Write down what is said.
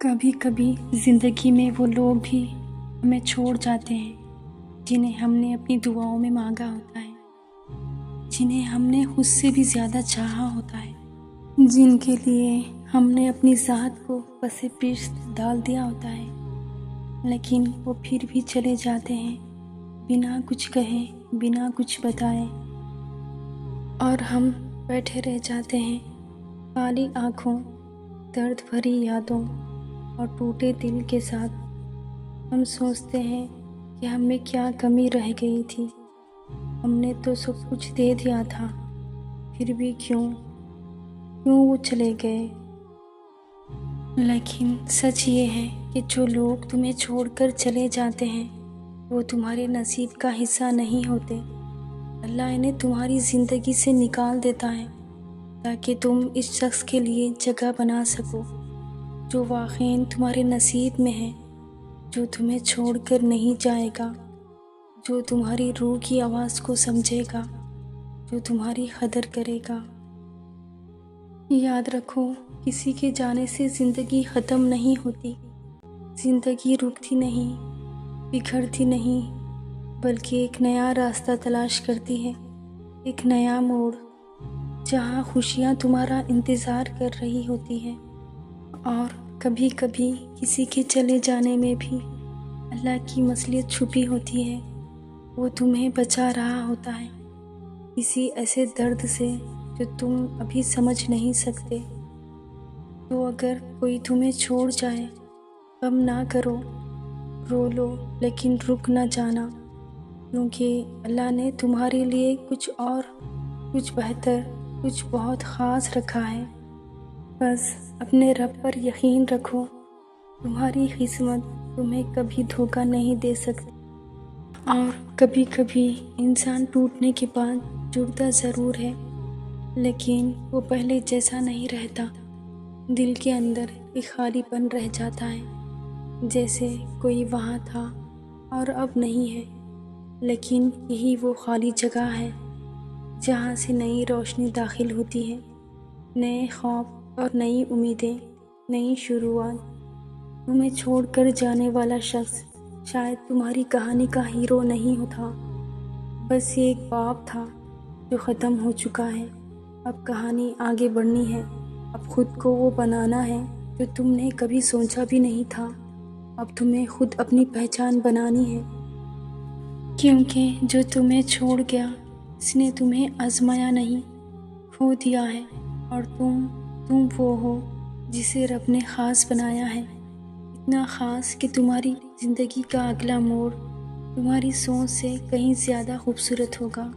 کبھی کبھی زندگی میں وہ لوگ بھی ہمیں چھوڑ جاتے ہیں جنہیں ہم نے اپنی دعاؤں میں مانگا ہوتا ہے، جنہیں ہم نے خود سے بھی زیادہ چاہا ہوتا ہے، جن کے لیے ہم نے اپنی ذات کو پس پشت ڈال دیا ہوتا ہے، لیکن وہ پھر بھی چلے جاتے ہیں بنا کچھ کہے، بنا کچھ بتائے، اور ہم بیٹھے رہ جاتے ہیں خالی آنکھوں، درد بھری یادوں اور ٹوٹے دل کے ساتھ۔ ہم سوچتے ہیں کہ ہم میں کیا کمی رہ گئی تھی، ہم نے تو سب کچھ دے دیا تھا، پھر بھی کیوں وہ چلے گئے۔ لیکن سچ یہ ہے کہ جو لوگ تمہیں چھوڑ کر چلے جاتے ہیں وہ تمہارے نصیب کا حصہ نہیں ہوتے۔ اللہ انہیں تمہاری زندگی سے نکال دیتا ہے تاکہ تم اس شخص کے لیے جگہ بنا سکو جو واقعی تمہارے نصیب میں ہے، جو تمہیں چھوڑ کر نہیں جائے گا، جو تمہاری روح کی آواز کو سمجھے گا، جو تمہاری قدر کرے گا۔ یاد رکھو، کسی کے جانے سے زندگی ختم نہیں ہوتی، زندگی رکتی نہیں، بگڑتی نہیں، بلکہ ایک نیا راستہ تلاش کرتی ہے، ایک نیا موڑ، جہاں خوشیاں تمہارا انتظار کر رہی ہوتی ہیں۔ اور کبھی کبھی کسی کے چلے جانے میں بھی اللہ کی مصلحت چھپی ہوتی ہے، وہ تمہیں بچا رہا ہوتا ہے کسی ایسے درد سے جو تم ابھی سمجھ نہیں سکتے۔ تو اگر کوئی تمہیں چھوڑ جائے، غم نہ کرو، رو لو، لیکن رک نہ جانا، کیونکہ اللہ نے تمہارے لیے کچھ اور، کچھ بہتر، کچھ بہت خاص رکھا ہے۔ بس اپنے رب پر یقین رکھو، تمہاری قسمت تمہیں کبھی دھوکہ نہیں دے سکتی۔ اور کبھی کبھی انسان ٹوٹنے کے بعد جڑتا ضرور ہے، لیکن وہ پہلے جیسا نہیں رہتا، دل کے اندر ایک خالی پن رہ جاتا ہے، جیسے کوئی وہاں تھا اور اب نہیں ہے، لیکن یہی وہ خالی جگہ ہے جہاں سے نئی روشنی داخل ہوتی ہے، نئے خواب اور نئی امیدیں، نئی شروعات۔ تمہیں چھوڑ کر جانے والا شخص شاید تمہاری کہانی کا ہیرو نہیں تھا، بس یہ ایک باب تھا جو ختم ہو چکا ہے۔ اب کہانی آگے بڑھنی ہے، اب خود کو وہ بنانا ہے جو تم نے کبھی سوچا بھی نہیں تھا۔ اب تمہیں خود اپنی پہچان بنانی ہے، کیونکہ جو تمہیں چھوڑ گیا اس نے تمہیں آزمایا نہیں، کھو دیا ہے، اور تم وہ ہو جسے رب نے خاص بنایا ہے، اتنا خاص کہ تمہاری زندگی کا اگلا موڑ تمہاری سوچ سے کہیں زیادہ خوبصورت ہوگا۔